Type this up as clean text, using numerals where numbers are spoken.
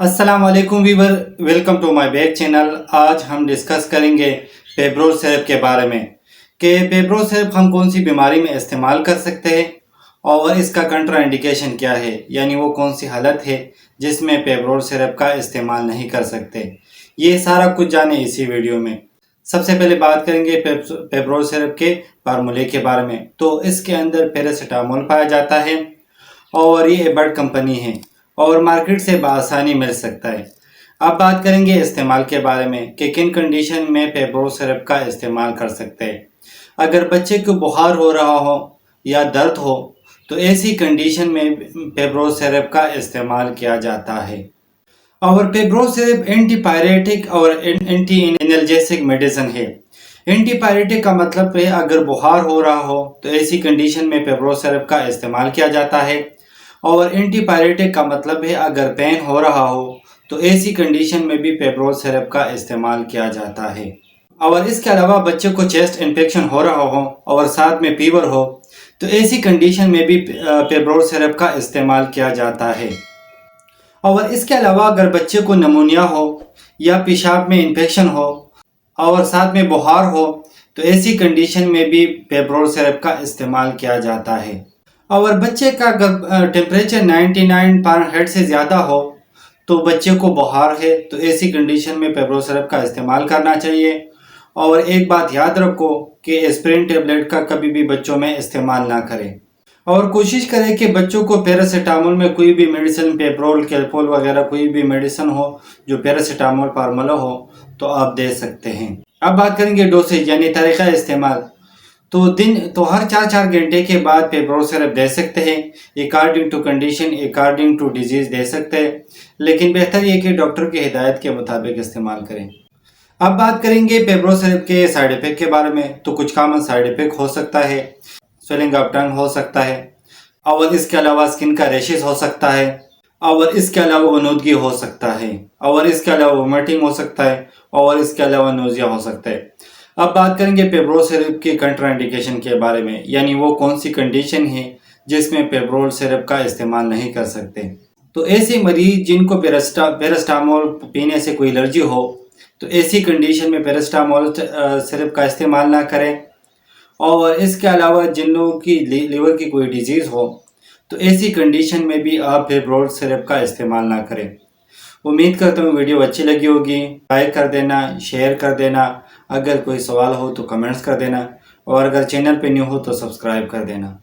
अस्सलाम वालेकुम viewer, welcome to my back channel. आज हम डिस्कस करेंगे पेब्रोल सिरप के बारे में कि पेब्रोल सिरप हम कौन सी बीमारी में इस्तेमाल कर सकते हैं और इसका कंट्रा इंडिकेशन क्या है, यानी वो कौन सी हालत है जिसमें पेब्रोल सिरप का इस्तेमाल नहीं कर सकते। ये सारा कुछ जाने इसी वीडियो में। सबसे पहले बात करेंगे पेब्रोल सिरप के फार्मूले के बारे में। तो इसके अंदर पैरासीटामोल पाया जाता है और ये एबर्ट कंपनी है और मार्केट से बआसानी मिल सकता है। अब बात करेंगे इस्तेमाल के बारे में कि किन कंडीशन में पेब्रोल सिरप का इस्तेमाल कर सकते हैं। अगर बच्चे को बुखार हो रहा हो या दर्द हो तो ऐसी कंडीशन में पेब्रोल सिरप का इस्तेमाल किया जाता है। और पेब्रोल सिरप एंटीपायरेटिक और एंटी एनाल्जेसिक मेडिसिन है। एंटीपायरेटिक का मतलब है अगर बुखार हो रहा हो तो ऐसी कंडीशन में पेब्रोल सिरप का इस्तेमाल किया जाता है, और एंटीपायरेटिक का मतलब है अगर पेन हो रहा हो तो ऐसी कंडीशन में भी पेब्रोल सिरप का इस्तेमाल किया जाता है। और इसके अलावा बच्चे को चेस्ट इन्फेक्शन हो रहा हो और साथ में फीवर हो तो ऐसी कंडीशन में भी पेब्रोल सिरप का इस्तेमाल किया जाता है। और इसके अलावा अगर बच्चे को नमूनिया हो या पेशाब में इन्फेक्शन हो और साथ में बुखार हो तो ऐसी कंडीशन में भी पेब्रोल सिरप का इस्तेमाल किया जाता है। और बच्चे का अगर टेम्परेचर 99 फ़ारेनहाइट से ज़्यादा हो तो बच्चे को बुखार है तो ऐसी कंडीशन में पेब्रोल सिरप का इस्तेमाल करना चाहिए। और एक बात याद रखो कि एस्पिरिन टेबलेट का कभी भी बच्चों में इस्तेमाल ना करें, और कोशिश करें कि बच्चों को पैरासीटामोल में कोई भी मेडिसिन, पेप्रोल, कैल्पोल वगैरह कोई भी मेडिसिन हो जो पैरासीटामोल फार्मूला हो तो आप दे सकते हैं। अब बात करेंगे डोसेज यानी तरीक़ा इस्तेमाल। तो हर 4 घंटे के बाद पेब्रोल सिरप दे सकते हैं। According to condition, according to disease दे सकते हैं, लेकिन बेहतर ये कि डॉक्टर की हिदायत के मुताबिक इस्तेमाल करें। अब बात करेंगे पेब्रोल सिरप के साइड इफ़ेक्ट के बारे में। तो कुछ कॉमन साइड इफ़ेक्ट हो सकता है, स्वेलिंग ऑफ टंग हो सकता है, और इसके अलावा स्किन का रैशेस हो सकता है, और इसके अलावा वनूदगी हो सकता है, और इसके अलावा वोमिटिंग हो सकता है, और इसके अलावा नोज़िया हो सकता है। अब बात करेंगे पेब्रोल सिरप के कंट्रा इंडिकेशन के बारे में, यानी वो कौन सी कंडीशन है जिसमें पेब्रोल सिरप का इस्तेमाल नहीं कर सकते। तो ऐसे मरीज जिनको पैरासीटामोल पीने से कोई एलर्जी हो तो ऐसी कंडीशन में पैरासीटामोल सिरप का इस्तेमाल ना करें। और इसके अलावा जिन लोगों की लीवर की कोई डिजीज़ हो तो ऐसी कंडीशन में भी आप पेब्रोल सिरप का इस्तेमाल ना करें। उम्मीद करता हूँ वीडियो अच्छी लगी होगी। लाइक कर देना, शेयर कर देना, अगर कोई सवाल हो तो कमेंट्स कर देना, और अगर चैनल पे न्यू हो तो सब्सक्राइब कर देना।